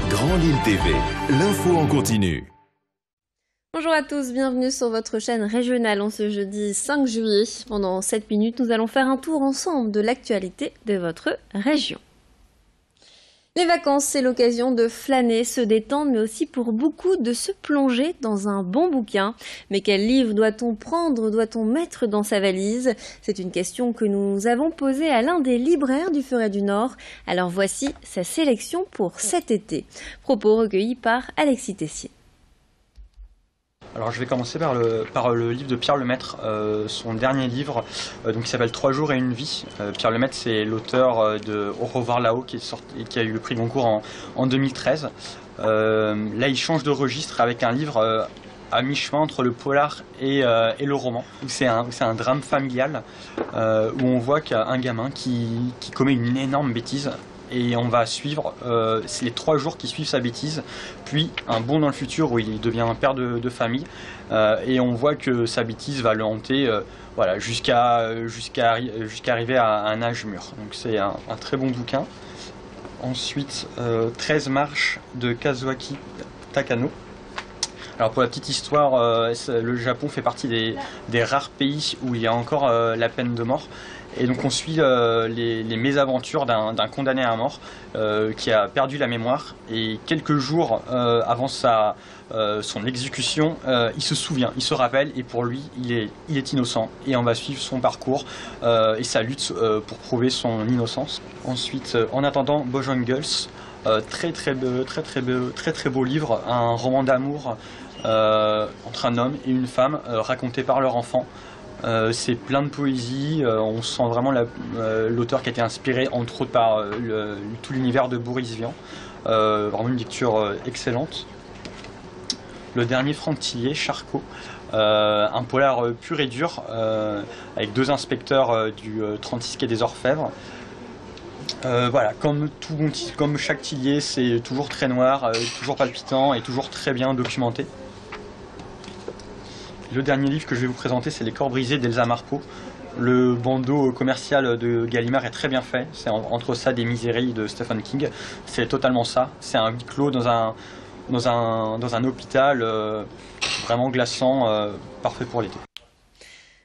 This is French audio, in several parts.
Grand Lille TV, l'info en continu. Bonjour à tous, bienvenue sur votre chaîne régionale en ce jeudi 5 juillet. Pendant 7 minutes, nous allons faire un tour ensemble de l'actualité de votre région. Les vacances, c'est l'occasion de flâner, se détendre, mais aussi pour beaucoup de se plonger dans un bon bouquin. Mais quel livre doit-on prendre, doit-on mettre dans sa valise? C'est une question que nous avons posée à l'un des libraires du Forêt du Nord. Alors voici sa sélection pour cet été. Propos recueillis par Alexis Tessier. Alors je vais commencer par le livre de Pierre Lemaitre, son dernier livre, qui s'appelle 3 jours et une vie. Pierre Lemaitre, c'est l'auteur de Au revoir là-haut qui a eu le prix Goncourt en 2013. Là il change de registre avec un livre à mi-chemin entre le polar et le roman. C'est un drame familial où on voit qu'il y a un gamin qui commet une énorme bêtise. Et on va suivre les 3 jours qui suivent sa bêtise, puis un bond dans le futur où il devient un père de famille. Et on voit que sa bêtise va le hanter jusqu'à arriver à un âge mûr. Donc c'est un très bon bouquin. Ensuite, 13 marches de Kazuaki Takano. Alors pour la petite histoire, le Japon fait partie des rares pays où il y a encore la peine de mort. Et donc on suit les mésaventures d'un condamné à mort qui a perdu la mémoire. Et quelques jours avant son exécution, il se souvient, il se rappelle, et pour lui, il est innocent. Et on va suivre son parcours et sa lutte pour prouver son innocence. Ensuite, en attendant, Bojangles, très beau livre, un roman d'amour entre un homme et une femme raconté par leur enfant. C'est plein de poésie, on sent vraiment l'auteur qui a été inspiré entre autres par tout l'univers de Boris Vian. Vraiment une lecture excellente. Le dernier Franck Tillier, Charcot, un polar pur et dur avec 2 inspecteurs du 36 quai des Orfèvres. Voilà, comme chaque Tillier, c'est toujours très noir, toujours palpitant et toujours très bien documenté. Le dernier livre que je vais vous présenter, c'est Les Corps brisés d'Elsa Marpeau. Le bandeau commercial de Gallimard est très bien fait. C'est entre ça des Miséries de Stephen King. C'est totalement ça. C'est un huis clos dans un hôpital vraiment glaçant, parfait pour l'été.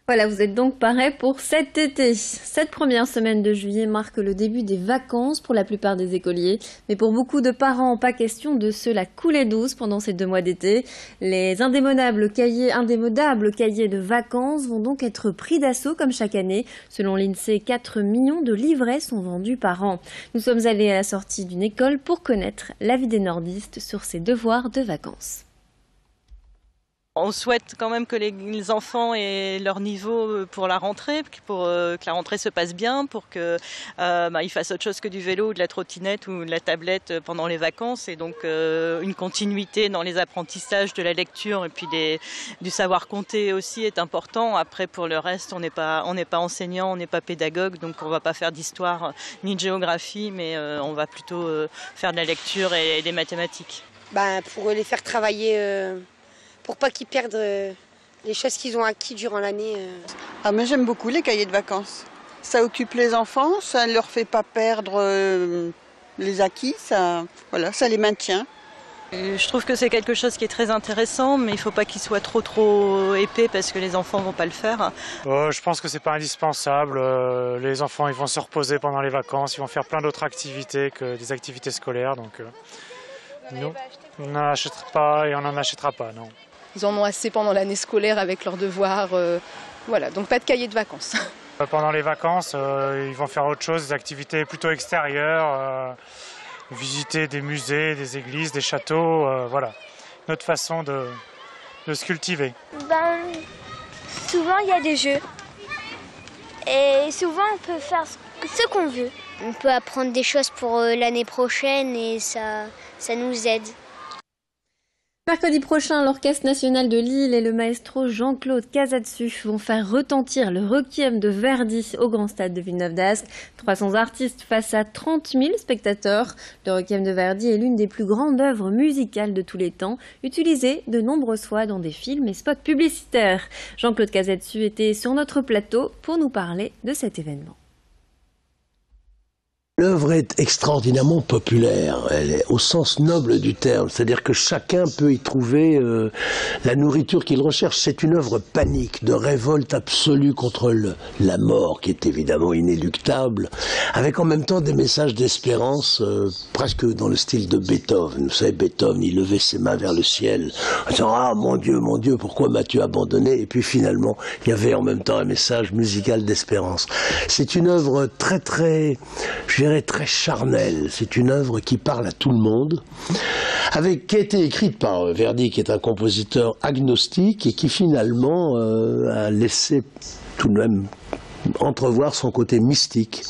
Voilà, vous êtes donc parés pour cet été. Cette première semaine de juillet marque le début des vacances pour la plupart des écoliers. Mais pour beaucoup de parents, pas question de se la couler douce pendant ces 2 mois d'été. Les indémodables cahiers de vacances vont donc être pris d'assaut comme chaque année. Selon l'INSEE, 4 millions de livrets sont vendus par an. Nous sommes allés à la sortie d'une école pour connaître l'avis des nordistes sur ces devoirs de vacances. On souhaite quand même que les enfants aient leur niveau pour la rentrée, pour que la rentrée se passe bien, pour qu'ils fassent autre chose que du vélo, ou de la trottinette ou de la tablette pendant les vacances. Et donc une continuité dans les apprentissages de la lecture et puis du savoir compter aussi est important. Après pour le reste, on n'est pas enseignant, on n'est pas pédagogue, donc on ne va pas faire d'histoire ni de géographie, mais on va plutôt faire de la lecture et des mathématiques. Pour les faire travailler... pour pas qu'ils perdent les choses qu'ils ont acquis durant l'année. Mais j'aime beaucoup les cahiers de vacances. Ça occupe les enfants, ça ne leur fait pas perdre les acquis, ça les maintient. Je trouve que c'est quelque chose qui est très intéressant, mais il ne faut pas qu'il soit trop épais parce que les enfants ne vont pas le faire. Je pense que c'est pas indispensable. Les enfants ils vont se reposer pendant les vacances, ils vont faire plein d'autres activités que des activités scolaires. Donc nous, on n'en achètera pas et on n'en achètera pas, non. Ils en ont assez pendant l'année scolaire avec leurs devoirs. Voilà, donc pas de cahier de vacances. Pendant les vacances, ils vont faire autre chose, des activités plutôt extérieures, visiter des musées, des églises, des châteaux, voilà. Notre façon de se cultiver. Souvent il y a des jeux. Et souvent on peut faire ce qu'on veut. On peut apprendre des choses pour l'année prochaine et ça nous aide. Mercredi prochain, l'Orchestre national de Lille et le maestro Jean-Claude Casatsu vont faire retentir le Requiem de Verdi au Grand Stade de Villeneuve-d'Ascq. 300 artistes face à 30 000 spectateurs. Le Requiem de Verdi est l'une des plus grandes œuvres musicales de tous les temps, utilisée de nombreuses fois dans des films et spots publicitaires. Jean-Claude Casatsu était sur notre plateau pour nous parler de cet événement. Le L'œuvre est extraordinairement populaire, elle est au sens noble du terme, c'est-à-dire que chacun peut y trouver la nourriture qu'il recherche. C'est une œuvre panique, de révolte absolue contre la mort, qui est évidemment inéluctable, avec en même temps des messages d'espérance, presque dans le style de Beethoven. Vous savez, Beethoven, il levait ses mains vers le ciel, en disant « Ah, mon Dieu, pourquoi m'as-tu abandonné ?» Et puis finalement, il y avait en même temps un message musical d'espérance. C'est une œuvre très charnelle. C'est une œuvre qui parle à tout le monde, qui a été écrite par Verdi, qui est un compositeur agnostique et qui finalement a laissé tout de même entrevoir son côté mystique.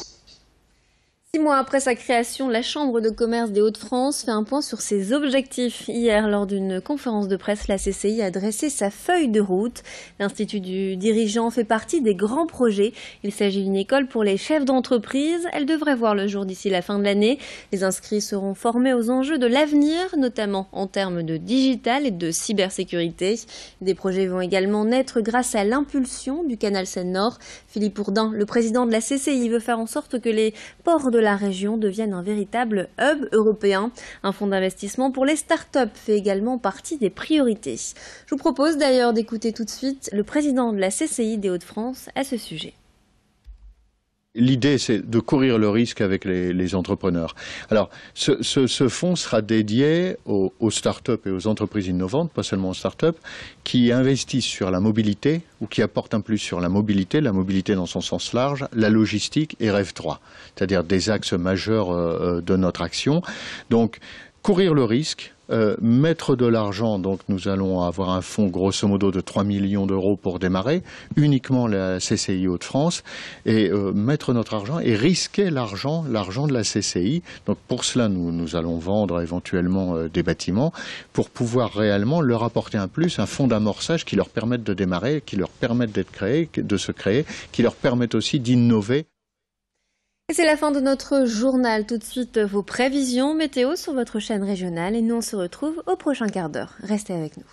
6 mois après sa création, la Chambre de commerce des Hauts-de-France fait un point sur ses objectifs. Hier, lors d'une conférence de presse, la CCI a dressé sa feuille de route. L'Institut du dirigeant fait partie des grands projets. Il s'agit d'une école pour les chefs d'entreprise. Elle devrait voir le jour d'ici la fin de l'année. Les inscrits seront formés aux enjeux de l'avenir, notamment en termes de digital et de cybersécurité. Des projets vont également naître grâce à l'impulsion du canal Seine-Nord. Philippe Bourdin, le président de la CCI, veut faire en sorte que les ports de la région devienne un véritable hub européen. Un fonds d'investissement pour les start-up fait également partie des priorités. Je vous propose d'ailleurs d'écouter tout de suite le président de la CCI des Hauts-de-France à ce sujet. L'idée, c'est de courir le risque avec les entrepreneurs. Alors, ce fonds sera dédié aux start-up et aux entreprises innovantes, pas seulement aux start-up, qui investissent sur la mobilité ou qui apportent un plus sur la mobilité dans son sens large, la logistique et Rêve 3, c'est-à-dire des axes majeurs de notre action. Donc, courir le risque, mettre de l'argent, donc nous allons avoir un fonds grosso modo de 3 millions d'euros pour démarrer, uniquement la CCI Hauts-de-France, et mettre notre argent et risquer l'argent de la CCI. Donc pour cela, nous allons vendre éventuellement des bâtiments pour pouvoir réellement leur apporter un plus, un fonds d'amorçage qui leur permette de démarrer, qui leur permette de se créer, qui leur permette aussi d'innover. Et c'est la fin de notre journal. Tout de suite, vos prévisions météo sur votre chaîne régionale. Et nous, on se retrouve au prochain quart d'heure. Restez avec nous.